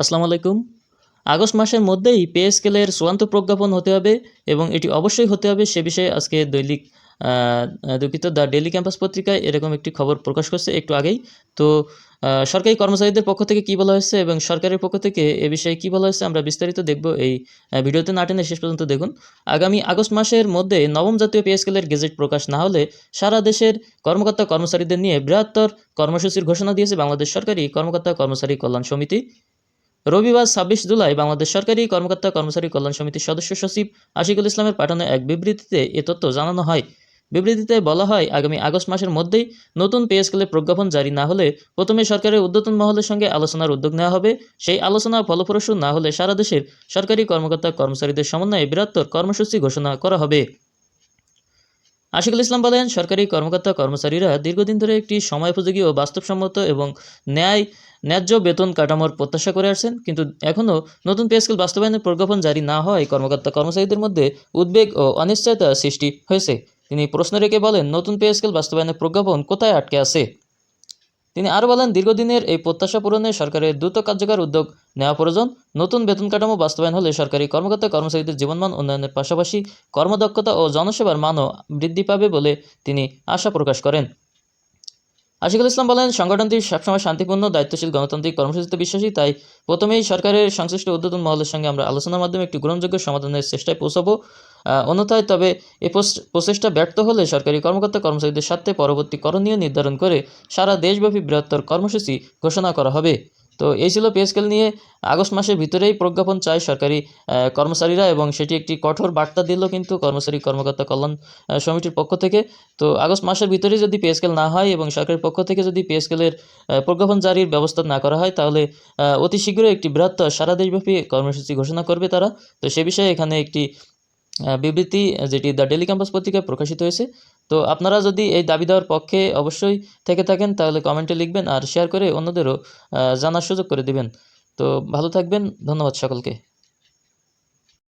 আসসালামু আলাইকুম। আগস্ট মাসের মধ্যেই পে স্কেলের চূড়ান্ত প্রজ্ঞাপন হতে হবে এবং এটি অবশ্যই হতে হবে সে বিষয়ে আজকে দৈনিক আ আ দুঃখিত দ্য ডেইলি ক্যাম্পাস পত্রিকায় এরকম একটি খবর প্রকাশ করছে একটু আগেই। তো সরকারি কর্মচারীদের পক্ষ থেকে কী বলা হয়েছে এবং সরকারের পক্ষ থেকে এ বিষয়ে কী বলা হয়েছে আমরা বিস্তারিত দেখব এই ভিডিওতে না টেনে শেষ পর্যন্ত দেখুন। আগামী আগস্ট মাসের মধ্যে নবম জাতীয় পে স্কেলের গেজেট প্রকাশ না হলে সারা দেশের কর্মকর্তা-কর্মচারীদের নিয়ে বৃহত্তর কর্মসূচির ঘোষণা দিয়েছে বাংলাদেশ সরকারি কর্মকর্তা-কর্মচারী কল্যাণ সমিতি। রবিবার ২৬ জুলাই বাংলাদেশ সরকারি কর্মকর্তা-কর্মচারী কল্যাণ সমিতির সদস্য সচিব আশিকুল ইসলামের পাঠানো এক বিবৃতিতে এ তথ্য জানানো হয়। বিবৃতিতে বলা হয়, আগামী আগস্ট মাসের মধ্যেই নতুন পে স্কেলের প্রজ্ঞাপন জারি না হলে প্রথমে সরকারের ঊর্ধ্বতন মহলের সঙ্গে আলোচনার উদ্যোগ নেওয়া হবে। সেই আলোচনা ফলপ্রসূ না হলে সারা দেশের সরকারি কর্মকর্তা-কর্মচারীদের সমন্বয়ে বৃহত্তর কর্মসূচি ঘোষণা করা হবে। আশিকুল ইসলাম বলেন, সরকারি কর্মকর্তা-কর্মচারীরা দীর্ঘদিন ধরে একটি সময়োপযোগী ও বাস্তবসম্মত এবং ন্যায্য বেতন কাঠামোর প্রত্যাশা করে আসছেন, কিন্তু এখনও নতুন পে স্কেল বাস্তবায়নের প্রজ্ঞাপন জারি না হওয়ায় কর্মকর্তা-কর্মচারীদের মধ্যে উদ্বেগ ও অনিশ্চয়তা সৃষ্টি হয়েছে। তিনি প্রশ্ন রেখে বলেন, নতুন পে স্কেল বাস্তবায়নের প্রজ্ঞাপন কোথায় আটকে আছে? তিনি আরও বলেন, দীর্ঘদিনের এই প্রত্যাশা পূরণে সরকারের দ্রুত কার্যকর উদ্যোগ নেওয়া প্রয়োজন। নতুন বেতন কাঠামো বাস্তবায়ন হলে সরকারি কর্মকর্তা-কর্মচারীদের জীবনমান উন্নয়নের পাশাপাশি কর্মদক্ষতা ও জনসেবার মানও বৃদ্ধি পাবে বলে তিনি আশা প্রকাশ করেন। আশিকুল ইসলাম বলেন, সংগঠনটি সবসময় শান্তিপূর্ণ, দায়িত্বশীল গণতান্ত্রিক কর্মসূচিতে বিশ্বাসী। তাই প্রথমেই সরকারের সংশ্লিষ্ট ঊর্ধ্বতন মহলের সঙ্গে আমরা আলোচনার মাধ্যমে একটি গ্রহণযোগ্য সমাধানের চেষ্টায় পৌঁছাবো। অন্যথায় তবে এ প্রচেষ্টা ব্যর্থ হলে সরকারি কর্মকর্তা-কর্মচারীদের স্বার্থে পরবর্তী করণীয় নির্ধারণ করে সারা দেশব্যাপী বৃহত্তর কর্মসূচি ঘোষণা করা হবে। তো এই ছিল পে স্কেল নিয়ে। আগস্ট মাসের ভিতরেই প্রজ্ঞাপন চায় সরকারি কর্মচারীরা, এবং সেটি একটি কঠোর বার্তা দিল কিন্তু কর্মকর্তা কল্যাণ সমিতির পক্ষ থেকে। তো আগস্ট মাসের ভিতরেই যদি পে স্কেল না হয় এবং সরকারের পক্ষ থেকে যদি পে স্কেলের প্রজ্ঞাপন জারির ব্যবস্থা না করা হয়, তাহলে অতি শীঘ্রই একটি বৃহত্তর সারা দেশব্যাপী কর্মসূচি ঘোষণা করবে তারা। তো সে বিষয়ে এখানে একটি বিবৃতি যেটি দ্য ডেইলি ক্যাম্পাস পত্রিকায় প্রকাশিত হয়েছে। তো আপনারা যদি এই দাবি দেওয়ার পক্ষে অবশ্যই থেকে থাকেন তাহলে কমেন্টে লিখবেন আর শেয়ার করে অন্যদেরও জানার সুযোগ করে দিবেন। তো ভালো থাকবেন। ধন্যবাদ সকলকে।